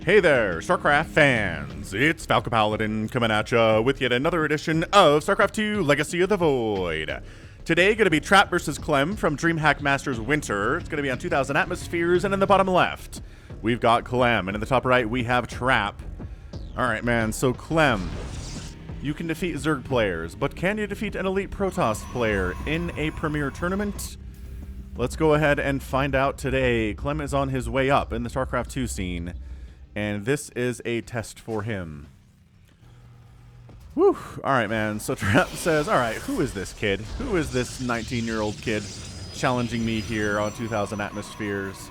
Hey there, StarCraft fans! It's Falcon Paladin coming at ya with yet another edition of StarCraft 2 Legacy of the Void. Today, going to be Trap versus Clem from Dreamhack Masters Winter. It's going to be on 2,000 atmospheres, and in the bottom left, we've got Clem, and in the top right, we have Trap. Alright, man, so Clem, you can defeat Zerg players, but can you defeat an elite Protoss player in a premier tournament? Let's go ahead and find out today. Clem is on his way up in the StarCraft 2 scene. And this is a test for him. Whew. Alright, man. So Trap says, alright, who is this kid? Who is this 19-year-old kid challenging me here on 2,000 atmospheres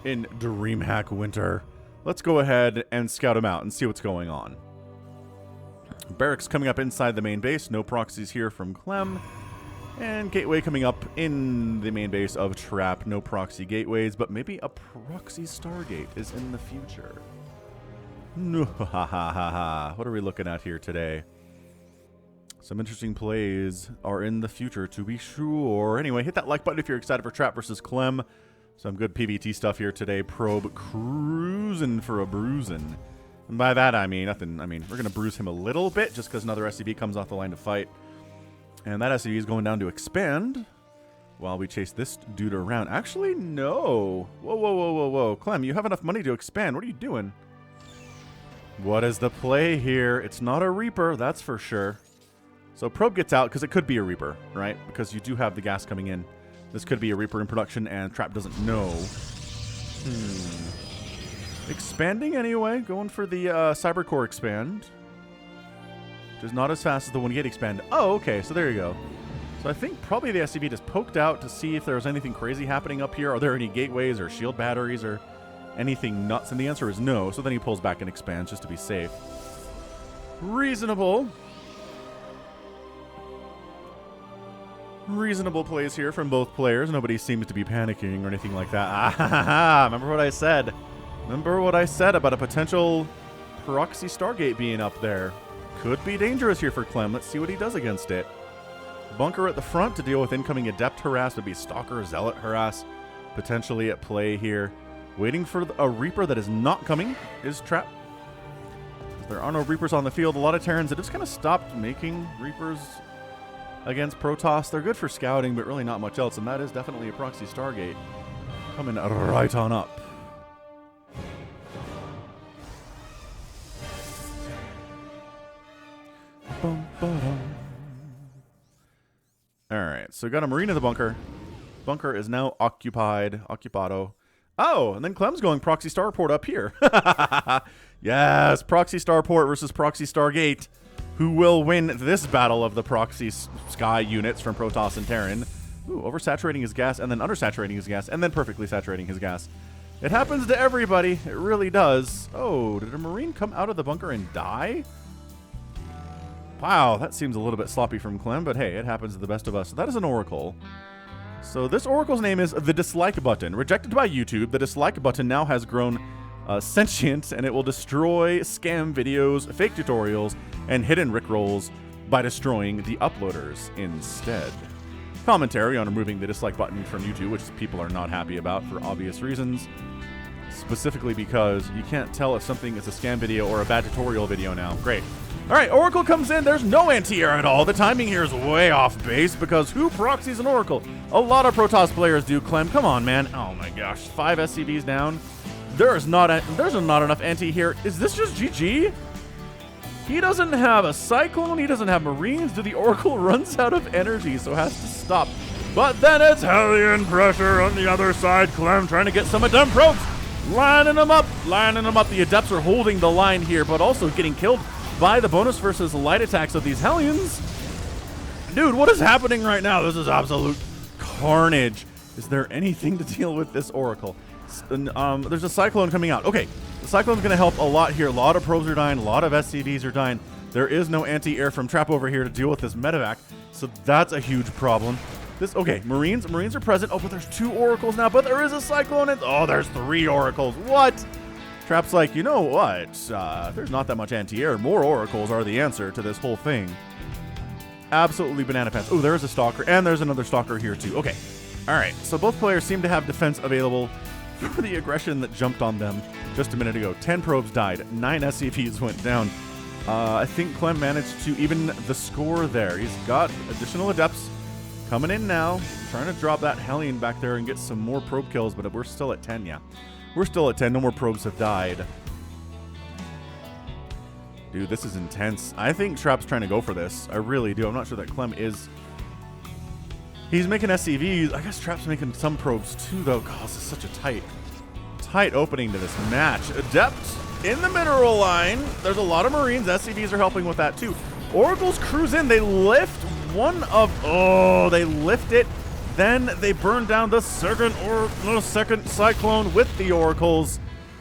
in Dreamhack Winter? Let's go ahead and scout him out and see what's going on. Barracks coming up inside the main base. No proxies here from Clem. And gateway coming up in the main base of Trap. No proxy gateways, but maybe a proxy Stargate is in the future. No, ha ha ha ha. What are we looking at here today? Some interesting plays are in the future, to be sure. Anyway, hit that like button if you're excited for Trap versus Clem. Some good PvT stuff here today. Probe cruising for a bruising. And by that, I mean nothing. I mean, we're going to bruise him a little bit just because another SCV comes off the line to fight. And that SCV is going down to expand while we chase this dude around. Actually, no. Whoa, whoa, whoa, whoa, whoa. Clem, you have enough money to expand. What are you doing? What is the play here? It's not a Reaper, that's for sure. So probe gets out because it could be a Reaper, right? Because you do have the gas coming in. This could be a Reaper in production and Trap doesn't know. Expanding anyway. Going for the Cybercore expand. Which is not as fast as the 1 gate expand. Oh, okay, so there you go. So I think probably the SCV just poked out to see if there was anything crazy happening up here. Are there any gateways or shield batteries or anything nuts? And the answer is no. So then he pulls back and expands just to be safe. Reasonable. Reasonable plays here from both players. Nobody seems to be panicking or anything like that. Ah, ha, ha, ha. Remember what I said? Remember what I said about a potential proxy Stargate being up there? Could be dangerous here for Clem. Let's see what he does against it. Bunker at the front to deal with incoming Adept harass. Would be Stalker, Zealot harass potentially at play here. Waiting for a Reaper that is not coming is Trap. There are no Reapers on the field. A lot of Terrans that just kind of stopped making Reapers against Protoss. They're good for scouting, but really not much else. And that is definitely a proxy Stargate coming right on up. Alright, so we got a Marine in the bunker. Bunker is now occupied. Occupado. Oh, and then Clem's going Proxy Starport up here. Yes, Proxy Starport versus Proxy Stargate. Who will win this battle of the Proxy Sky units from Protoss and Terran? Ooh, oversaturating his gas, and then undersaturating his gas, and then perfectly saturating his gas. It happens to everybody. It really does. Oh, did a Marine come out of the bunker and die? Wow, that seems a little bit sloppy from Clem, but hey, it happens to the best of us. So that is an Oracle. So this Oracle's name is the Dislike Button. Rejected by YouTube, the Dislike Button now has grown sentient, and it will destroy scam videos, fake tutorials, and hidden rickrolls by destroying the uploaders instead. Commentary on removing the Dislike Button from YouTube, which people are not happy about for obvious reasons. Specifically because you can't tell if something is a scam video or a bad tutorial video now. Great. All right, Oracle comes in. There's no anti-air at all. The timing here is way off base because who proxies an Oracle? A lot of Protoss players do, Clem. Come on, man. Oh my gosh, 5 SCVs down. There's not enough anti here. Is this just GG? He doesn't have a Cyclone. He doesn't have Marines. The Oracle runs out of energy, so has to stop. But then it's Hellion pressure on the other side. Clem trying to get some of them probes. Lining them up. The Adepts are holding the line here, but also getting killed by the bonus versus light attacks of these Hellions. Dude, what is happening right now? This is absolute carnage. Is there anything to deal with this Oracle? There's a Cyclone coming out. Okay, the Cyclone's going to help a lot here. A lot of probes are dying. A lot of SCVs are dying. There is no anti-air from Trap over here to deal with this medevac, so that's a huge problem. Okay, Marines are present. Oh, but there's 2 Oracles now, but there is a Cyclone. Oh, there's 3 Oracles. What? Trap's like, you know what? There's not that much anti-air. More Oracles are the answer to this whole thing. Absolutely banana pants. Oh, there is a Stalker, and there's another Stalker here too. Okay. All right. So both players seem to have defense available for the aggression that jumped on them just a minute ago. 10 probes died. 9 SCVs went down. I think Clem managed to even the score there. He's got additional adepts coming in now, trying to drop that Hellion back there and get some more probe kills, but we're still at 10, yeah. We're still at 10. No more probes have died. Dude, this is intense. I think Trap's trying to go for this. I really do. I'm not sure that Clem is. He's making SCVs. I guess Trap's making some probes too, though. God, this is such a tight opening to this match. Adept in the mineral line. There's a lot of Marines. SCVs are helping with that too. Oracles cruise in. They lift one of... Oh, they lift it. Then they burn down the second Cyclone with the Oracles.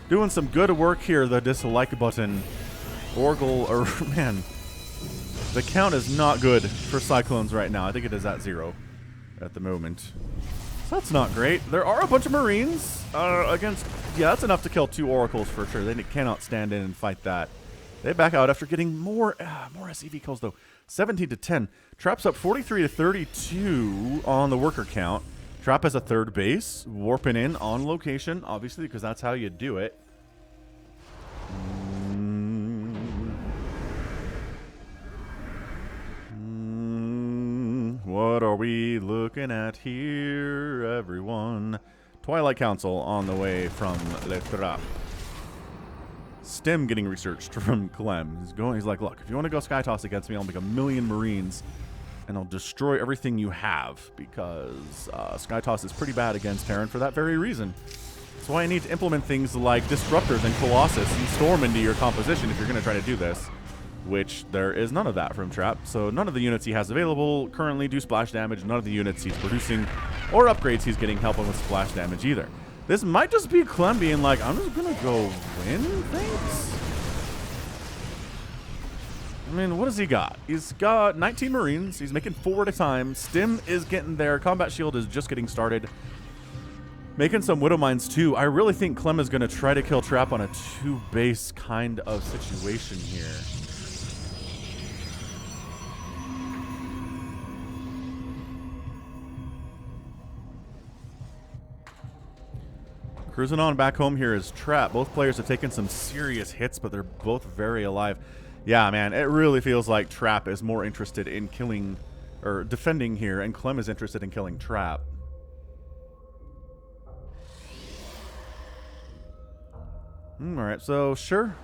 Doing some good work here, the dislike button. Man, the count is not good for Cyclones right now. I think it is at 0 at the moment. So that's not great. There are a bunch of Marines against... Yeah, that's enough to kill 2 Oracles for sure. They cannot stand in and fight that. They back out after getting more SCV kills, though. 17 to 10. Trap's up 43 to 32 on the worker count. Trap has a 3rd base, warping in on location, obviously, because that's how you do it. What are we looking at here, everyone? Twilight Council on the way from Le Trap. Stem getting researched from Clem. He's like, look, if you want to go Sky Toss against me, I'll make 1,000,000 Marines and I'll destroy everything you have, because Sky Toss is pretty bad against Terran for that very reason. That's why I need to implement things like Disruptors and Colossus and Storm into your composition if you're going to try to do this. Which there is none of that from Trap. So none of the units he has available currently do splash damage. None of the units he's producing or upgrades he's getting helping with splash damage either. This might just be Clem being like, I'm just going to go win things. I mean, what does he got? He's got 19 Marines. He's making 4 at a time. Stim is getting there. Combat Shield is just getting started. Making some Widow Mines too. I really think Clem is going to try to kill Trap on a 2-base kind of situation here. Cruising on back home here is Trap. Both players have taken some serious hits, but they're both very alive. Yeah, man, it really feels like Trap is more interested in killing or defending here, and Clem is interested in killing Trap. Alright, so sure.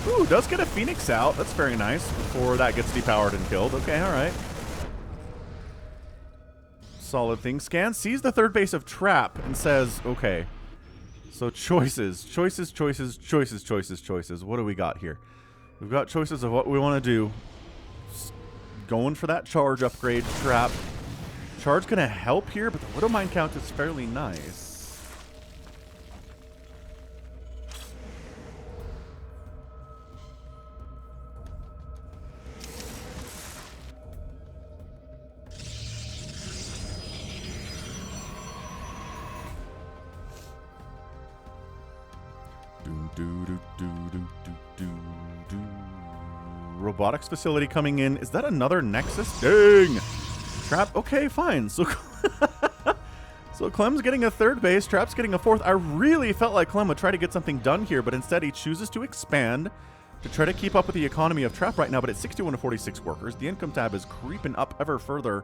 Ooh, does get a Phoenix out. That's very nice before that gets depowered and killed. Okay, alright. Solid thing. Scan sees the 3rd base of Trap and says, okay, so choices. What do we got here? We've got choices of what we want to do. Going for that charge upgrade, Trap. Charge going to help here, but the Widow Mine count is fairly nice. Robotics facility coming in. Is that another Nexus? Dang! Trap. Okay, fine. So, so Clem's getting a 3rd base. Trap's getting a 4th. I really felt like Clem would try to get something done here, but instead he chooses to expand to try to keep up with the economy of Trap right now. But at 61 to 46 workers, the income tab is creeping up ever further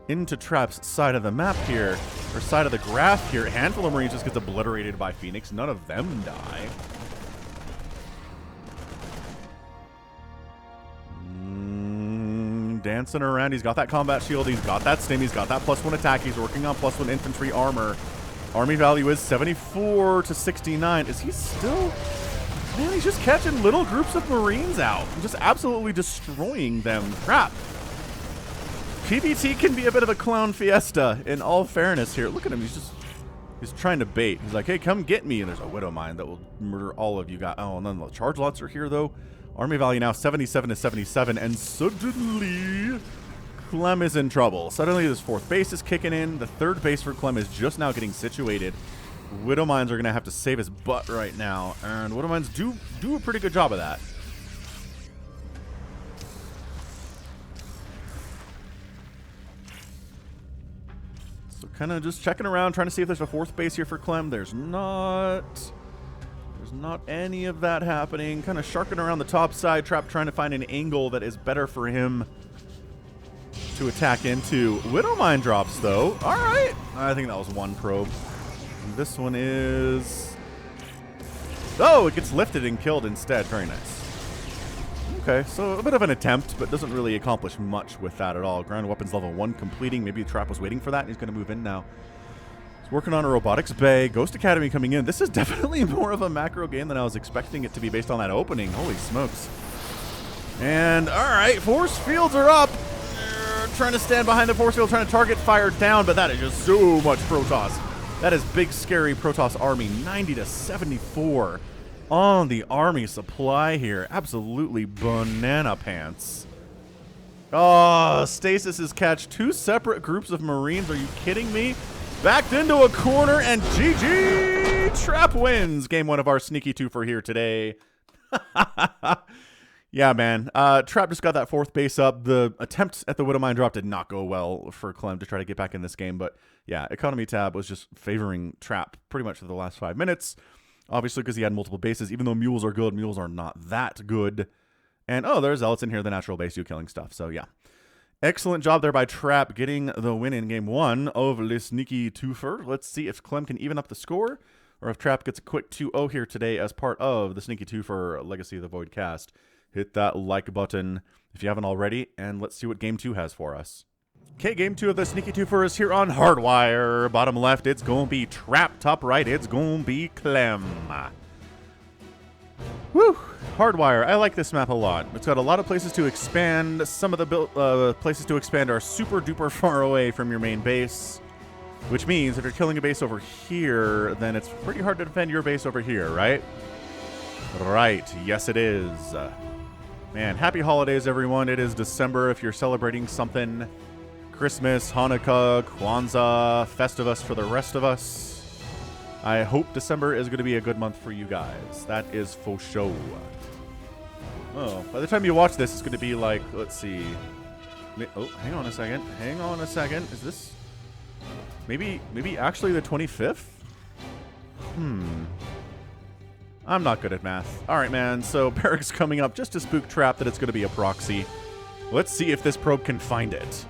into Trap's side of the map here, or side of the graph here. A handful of Marines just gets obliterated by Phoenix. None of them die. Dancing around. He's got that combat shield. He's got that stim. He's got that +1 attack. He's working on +1 infantry armor. Army value is 74 to 69. Is he still... Man, he's just catching little groups of Marines out. Just absolutely destroying them. Crap. PvT can be a bit of a clown fiesta, in all fairness here. Look at him. He's trying to bait. He's like, hey, come get me. And there's a Widow Mine that will murder all of you guys. Oh, and then the charge lots are here, though. Army value now 77 to 77, and suddenly Clem is in trouble. Suddenly this 4th base is kicking in. The 3rd base for Clem is just now getting situated. Widow Mines are going to have to save his butt right now, and Widow Mines do a pretty good job of that. So kind of just checking around, trying to see if there's a fourth base here for Clem. There's not. There's not any of that happening. Kind of sharking around the top side. Trap trying to find an angle that is better for him to attack into. Widowmine drops, though. All right. I think that was one probe. And this one is... Oh, it gets lifted and killed instead. Very nice. Okay, so a bit of an attempt, but doesn't really accomplish much with that at all. Ground weapons level 1 completing. Maybe the Trap was waiting for that, and he's going to move in now. He's working on a robotics bay. Ghost Academy coming in. This is definitely more of a macro game than I was expecting it to be based on that opening. Holy smokes. And, all right, force fields are up. They're trying to stand behind the force field, trying to target fire down, but that is just so much Protoss. That is big, scary Protoss army. 90 to 74 on the army supply here. Absolutely banana pants. Oh, Stasis has catch 2 separate groups of Marines. Are you kidding me? Backed into a corner, and GG! Trap wins game 1 of our sneaky twofer here today. Yeah, man. Trap just got that 4th base up. The attempt at the Widowmine drop did not go well for Clem to try to get back in this game. But yeah, Economy tab was just favoring Trap pretty much for the last 5 minutes. Obviously, because he had multiple bases. Even though mules are good, mules are not that good. And, oh, there's Zealots in here, the natural base, you killing stuff. So, yeah. Excellent job there by Trap getting the win in game 1 of Le Sneaky Twofer. Let's see if Clem can even up the score, or if Trap gets a quick 2-0 here today as part of the Sneaky Twofer Legacy of the Void cast. Hit that like button if you haven't already, and let's see what game 2 has for us. Okay, game 2 of the Sneaky Twofer is here on Hardwire. Bottom left, it's going to be Trap. Top right, it's going to be Clem. Woo! Hardwire. I like this map a lot. It's got a lot of places to expand. Some of the places to expand are super duper far away from your main base, which means if you're killing a base over here, then it's pretty hard to defend your base over here, right? Right. Yes, it is. Man, happy holidays, everyone. It is December if you're celebrating something. Christmas, Hanukkah, Kwanzaa, Festivus for the rest of us. I hope December is going to be a good month for you guys. That is for sure. Oh, by the time you watch this, it's going to be like, let's see. Oh, hang on a second. Hang on a second. Is this maybe actually the 25th? I'm not good at math. All right, man. So Barracks coming up just to spook Trap that it's going to be a proxy. Let's see if this probe can find it.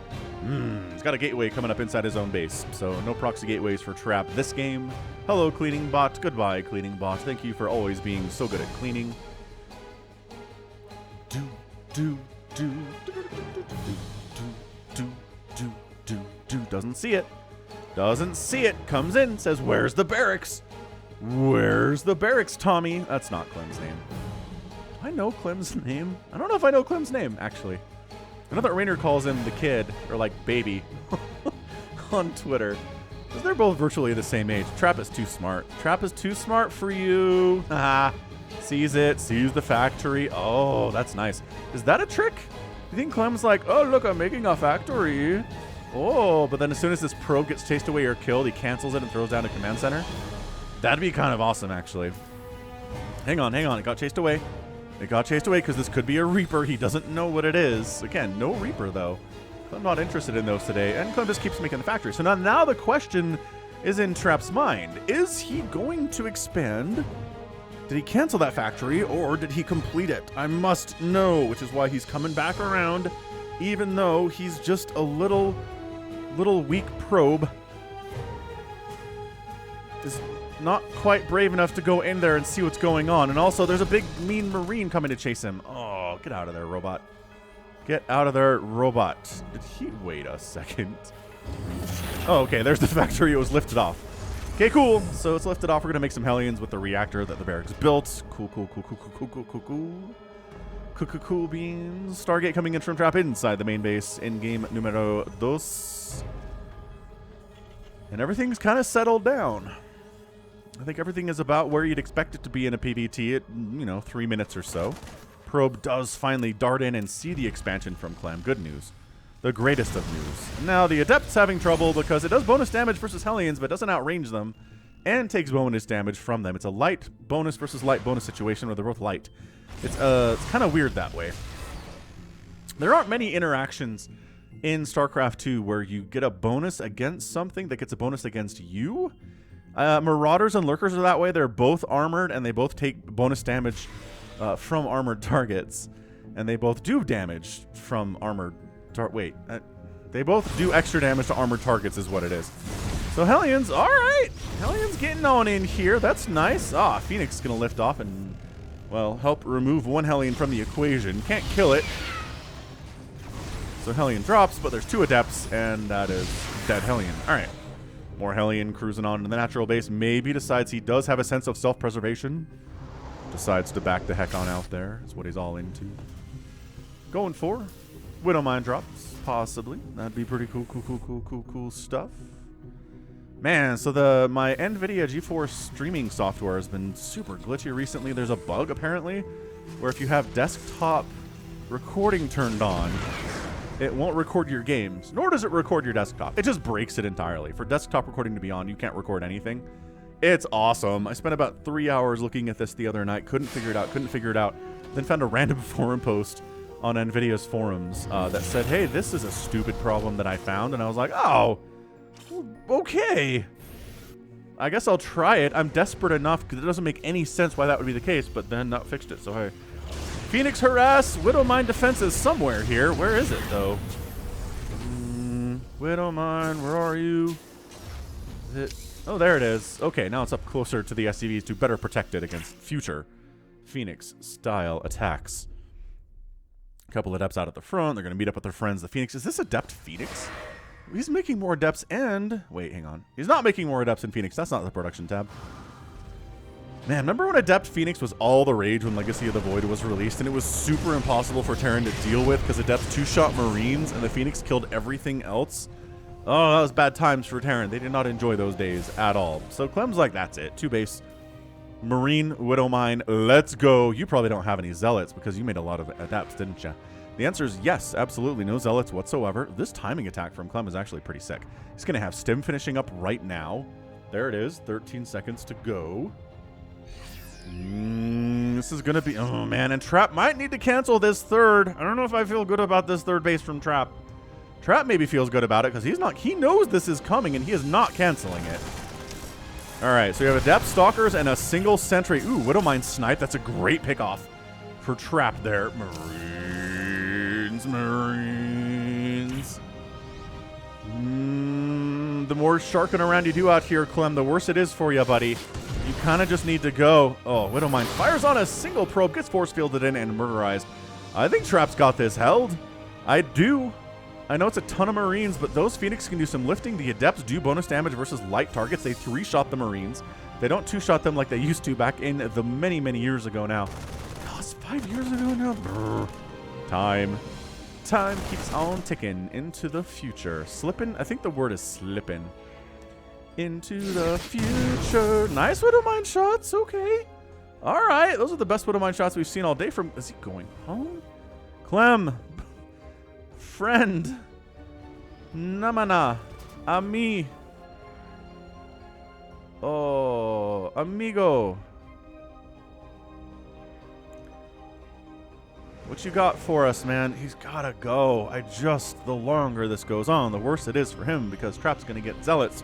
He's got a gateway coming up inside his own base, so no proxy gateways for Trap this game. Hello, cleaning bot. Goodbye, cleaning bot. Thank you for always being so good at cleaning. Doesn't see it. Doesn't see it. Comes in, says, "Where's the barracks? Where's the barracks, Tommy?" That's not Clem's name. Do I know Clem's name? I don't know if I know Clem's name, actually. I know that Rainer calls him the kid, or like baby, on Twitter. Because they're both virtually the same age. Trap is too smart. Trap is too smart for you. Haha. Sees it, sees the factory. Oh, that's nice. Is that a trick? You think Clem's like, oh, look, I'm making a factory. Oh, but then as soon as this probe gets chased away or killed, he cancels it and throws down a command center? That'd be kind of awesome, actually. Hang on. It got chased away. It got chased away because this could be a Reaper. He doesn't know what it is. Again, no Reaper, though. I'm not interested in those today. And Clem just keeps making the factory. So now the question is in Trap's mind. Is he going to expand? Did he cancel that factory, or did he complete it? I must know, which is why he's coming back around, even though he's just a little weak probe. Is not quite brave enough to go in there and see what's going on. And also, there's a big, mean Marine coming to chase him. Oh, get out of there, robot. Get out of there, robot. Did he wait a second? Oh, okay, there's the factory. It was lifted off. Okay, cool. So it's lifted off. We're going to make some Hellions with the reactor that the barracks built. Cool. Cool beans. Stargate coming in from Trap inside the main base in game numero 2. And everything's kind of settled down. I think everything is about where you'd expect it to be in a PvT at, 3 minutes or so. Probe does finally dart in and see the expansion from Clem. Good news. The greatest of news. Now, the Adept's having trouble because it does bonus damage versus Hellions, but doesn't outrange them, and takes bonus damage from them. It's a light bonus versus light bonus situation where they're both light. It's kind of weird that way. There aren't many interactions in StarCraft 2 where you get a bonus against something that gets a bonus against you. Marauders and Lurkers are that way. They're both armored, and they both take bonus damage from armored targets. And they both do damage from armored they both do extra damage to armored targets is what it is. So Hellions, all right. Hellions getting on in here. That's nice. Ah, Phoenix is going to lift off and, well, help remove one Hellion from the equation. Can't kill it. So Hellion drops, but there's 2 Adepts, and that is dead Hellion. All right. More Hellion cruising on to the natural base. Maybe decides he does have a sense of self-preservation. Decides to back the heck on out there. Is what he's all into. Going for Widowmine drops, possibly. That'd be pretty cool stuff. Man, so my NVIDIA GeForce streaming software has been super glitchy recently. There's a bug, apparently, where if you have desktop recording turned on, it won't record your games, nor does it record your desktop. It just breaks it entirely. For desktop recording to be on, you can't record anything. It's awesome. I spent about 3 hours looking at this the other night. Couldn't figure it out. Then found a random forum post on NVIDIA's forums that said, hey, this is a stupid problem that I found. And I was like, oh, okay. I guess I'll try it. I'm desperate enough because it doesn't make any sense why that would be the case, but then that fixed it, so hey. Phoenix harass, Widowmine defenses somewhere here. Where is it, though? Widowmine, where are you? Is it? Oh, there it is. Okay, now it's up closer to the SCVs to better protect it against future Phoenix-style attacks. A couple Adepts out at the front. They're going to meet up with their friends, the Phoenix. Is this Adept Phoenix? He's making more Adepts and... Wait, hang on. He's not making more Adepts in Phoenix. That's not the production tab. Man, remember when Adept Phoenix was all the rage when Legacy of the Void was released, and it was super impossible for Terran to deal with because Adepts two-shot Marines and the Phoenix killed everything else? Oh, that was bad times for Terran. They did not enjoy those days at all. So Clem's like, that's it. 2 base. Marine, Widowmine, let's go. You probably don't have any Zealots because you made a lot of Adepts, didn't you? The answer is yes, absolutely. No Zealots whatsoever. This timing attack from Clem is actually pretty sick. He's going to have Stim finishing up right now. There it is. 13 seconds to go. This is going to be... Oh, man. And Trap might need to cancel this third. I don't know if I feel good about this third base from Trap. Trap maybe feels good about it because he's not... He knows this is coming and he is not canceling it. All right. So you have Adept Stalkers and a single Sentry. Ooh, Widowmine Snipe. That's a great pickoff for Trap there. Marines. The more sharking around you do out here, Clem, the worse it is for you, buddy. You kind of just need to go. Oh, Widowmine fires on a single probe, gets force fielded in and murderized. I think Trap's got this held. I do. I know it's a ton of Marines, but those Phoenix can do some lifting. The Adepts do bonus damage versus light targets. They 3-shot the Marines. They don't 2-shot them like they used to back in the many, many years ago now. Oh, it's 5 years ago now. Brr. Time keeps on ticking into the future. Slipping? I think the word is slipping. Into the future. Nice Widowmine shots. Okay. All right. Those are the best Widowmine shots we've seen all day from... Is he going home? Clem. Friend. Namana. Ami. Oh. Amigo. What you got for us, man? He's gotta go. The longer this goes on, the worse it is for him because Trap's gonna get Zealots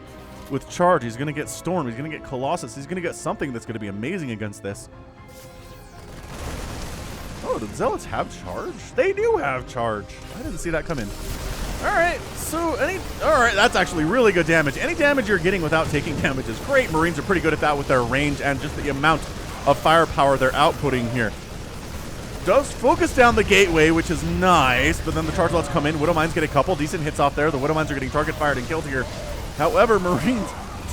with charge. He's gonna get Storm. He's gonna get Colossus. He's gonna get something that's gonna be amazing against this. Oh, did Zealots have charge? They do have charge. I didn't see that come in. All right, that's actually really good damage. Any damage you're getting without taking damage is great. Marines are pretty good at that with their range and just the amount of firepower they're outputting here. Does focus down the gateway, which is nice, but then the charge lots come in. Widowmines get a couple decent hits off there. The Widowmines are getting target fired and killed here. However, Marines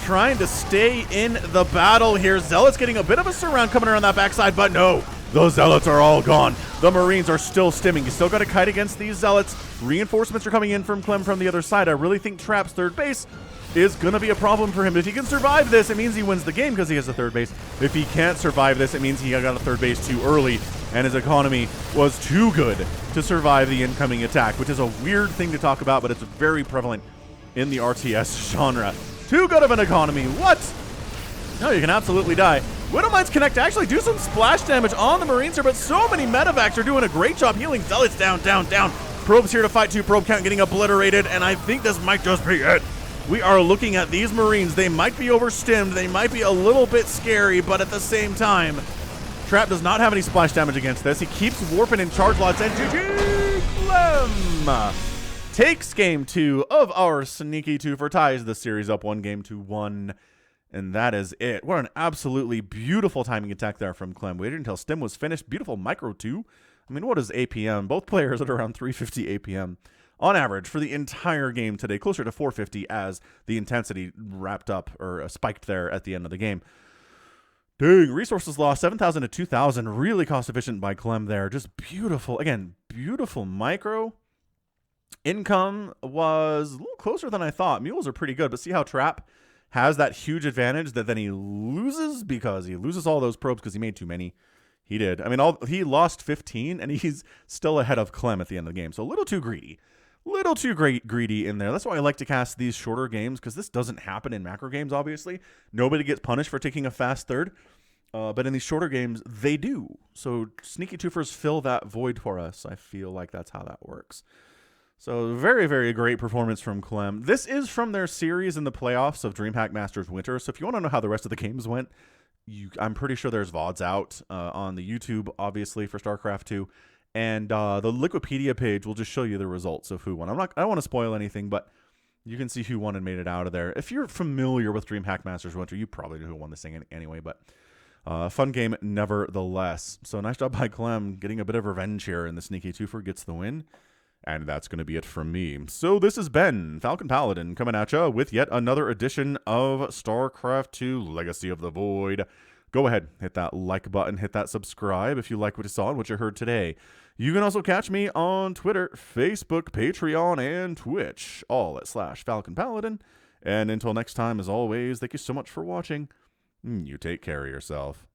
trying to stay in the battle here. Zealots getting a bit of a surround coming around that backside, but no, those Zealots are all gone. The Marines are still stimming. You still got to kite against these Zealots. Reinforcements are coming in from Clem from the other side. I really think Trap's third base is going to be a problem for him. If he can survive this, it means he wins the game because he has a third base. If he can't survive this, it means he got a third base too early and his economy was too good to survive the incoming attack, which is a weird thing to talk about, but it's very prevalent in the RTS genre. Too good of an economy. What? No, you can absolutely die. Widowmines connect to actually do some splash damage on the Marines here, but so many medevacs are doing a great job healing Zealots down. probes here to fight 2. Probe count getting obliterated, and I think this might just be it. We are looking at these Marines. They might be overstimmed. They might be a little bit scary, but at the same time, Trap does not have any splash damage against this. He keeps warping in charge lots, and GG Clem takes game 2 of our sneaky 2 for ties the series up 1-1. And that is it. What an absolutely beautiful timing attack there from Clem. Waited until stim was finished. Beautiful micro 2. I mean, what is APM? Both players at around 350 APM on average for the entire game today. Closer to 450 as the intensity wrapped up or spiked there at the end of the game. Dang, resources lost 7,000 to 2,000. Really cost efficient by Clem there. Just beautiful. Again, beautiful micro. Income was a little closer than I thought. Mules are pretty good, but see how Trap has that huge advantage that then he loses because he loses all those probes because he made too many. He did. I mean, he lost 15, and he's still ahead of Clem at the end of the game. So a little too greedy. Little too greedy in there. That's why I like to cast these shorter games, because this doesn't happen in macro games, obviously. Nobody gets punished for taking a fast third. But in these shorter games, they do. So sneaky twofers fill that void for us. I feel like that's how that works. So very, very great performance from Clem. This is from their series in the playoffs of Dreamhack Masters Winter. So if you want to know how the rest of the games went, I'm pretty sure there's VODs out on the YouTube, obviously, for StarCraft 2. And the Wikipedia page will just show you the results of who won. I don't want to spoil anything, but you can see who won and made it out of there. If you're familiar with Dreamhack Masters Winter, you probably know who won this thing anyway, but fun game nevertheless. So nice job by Clem getting a bit of revenge here, and the sneaky twofer gets the win. And that's going to be it from me. So this has been Falcon Paladin coming at you with yet another edition of StarCraft 2 Legacy of the Void. Go ahead, hit that like button, hit that subscribe if you like what you saw and what you heard today. You can also catch me on Twitter, Facebook, Patreon, and Twitch, all at /Falcon Paladin. And until next time, as always, thank you so much for watching. You take care of yourself.